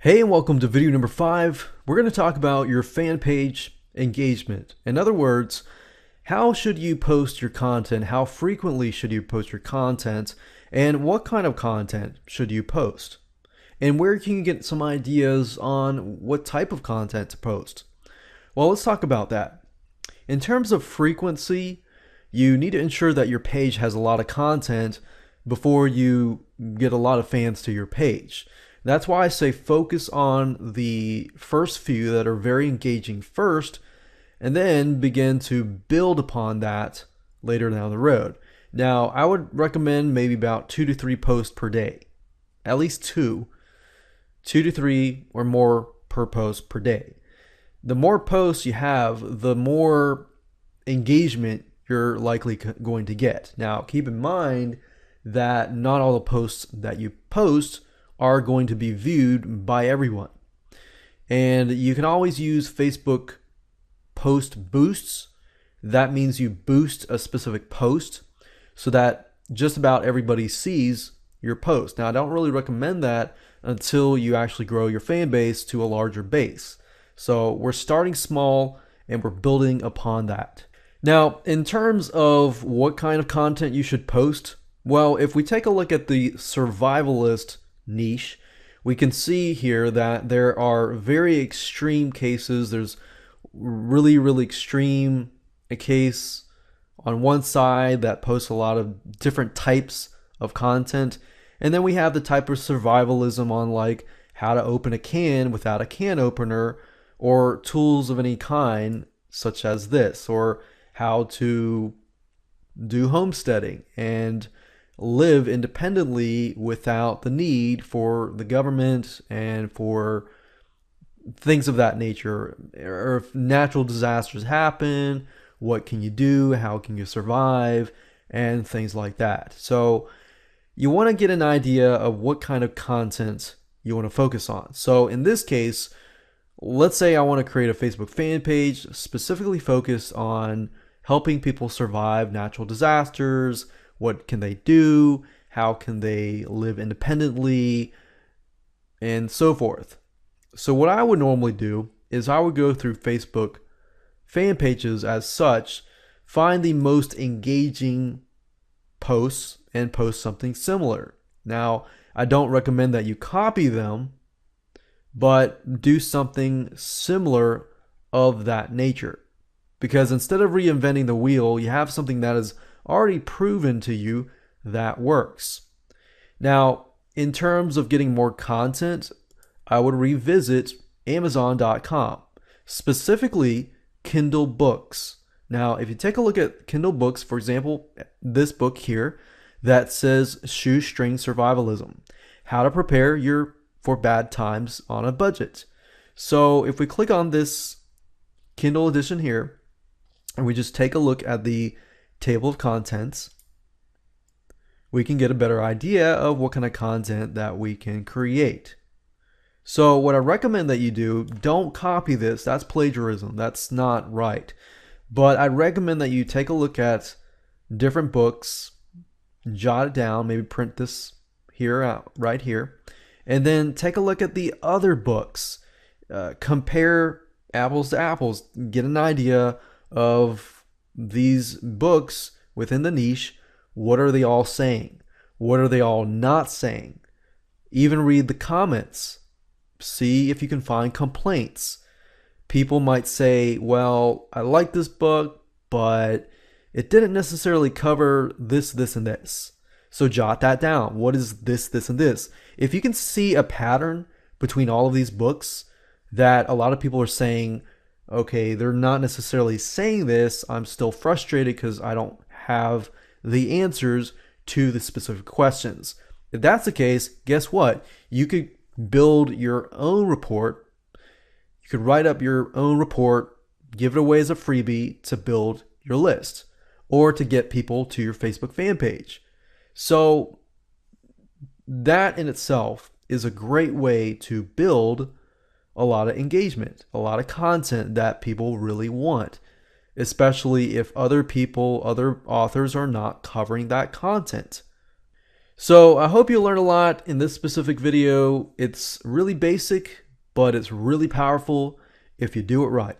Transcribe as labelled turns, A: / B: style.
A: Hey, and welcome to video number 5. We're going to talk about your fan page engagement. In other words, how should you post your content? How frequently should you post your content? And what kind of content should you post? And where can you get some ideas on what type of content to post? Well, let's talk about that. In terms of frequency, you need to ensure that your page has a lot of content before you get a lot of fans to your page. That's why I say focus on the first few that are very engaging first, and then begin to build upon that later down the road. Now, I would recommend maybe about 2 to 3 posts per day. At least 2 to 3 or more per post per day. The more posts you have, the more engagement you're likely going to get. Now, keep in mind that not all the posts that you post are going to be viewed by everyone. And you can always use Facebook post boosts. That means you boost a specific post so that just about everybody sees your post. Now, I don't really recommend that until you actually grow your fan base to a larger base. So we're starting small and we're building upon that. Now, in terms of what kind of content you should post, well, if we take a look at the survivalist niche, we can see here that there are very extreme cases. There's really extreme a case on one side that posts a lot of different types of content, and then we have the type of survivalism on like how to open a can without a can opener, or tools of any kind such as this, or how to do homesteading and live independently without the need for the government and for things of that nature. Or if natural disasters happen, what can you do? How can you survive? And things like that. So you want to get an idea of what kind of content you want to focus on. So in this case, let's say I want to create a Facebook fan page specifically focused on helping people survive natural disasters. What can they do? How can they live independently? And so forth. So what I would normally do is I would go through Facebook fan pages as such, find the most engaging posts and post something similar. Now, I don't recommend that you copy them, but do something similar of that nature. Because instead of reinventing the wheel, you have something that is already proven to you that works. Now, in terms of getting more content, I would revisit Amazon.com, specifically Kindle books. Now, if you take a look at Kindle books, for example, this book here that says Shoestring Survivalism, How to Prepare for Bad Times on a Budget. So if we click on this Kindle edition here, and we just take a look at the table of contents, we can get a better idea of what kind of content that we can create. So what I recommend that you do, don't copy this. That's plagiarism. That's not right. But I recommend that you take a look at different books, jot it down, maybe print this here out right here, and then take a look at the other books. Compare apples to apples. Get an idea of these books within the niche. What are they all saying? What are they all not saying? Even read the comments. See if you can find complaints. People might say, well, I like this book, but it didn't necessarily cover this, and this. So jot that down. What is this, and this? If you can see a pattern between all of these books that a lot of people are saying, okay, they're not necessarily saying this, I'm still frustrated because I don't have the answers to the specific questions. If that's the case, guess what? You could build your own report. You could write up your own report, give it away as a freebie to build your list or to get people to your Facebook fan page. So that in itself is a great way to build a lot of engagement, a lot of content that people really want, especially if other people, other authors are not covering that content. So I hope you learned a lot in this specific video. It's really basic, but it's really powerful if you do it right.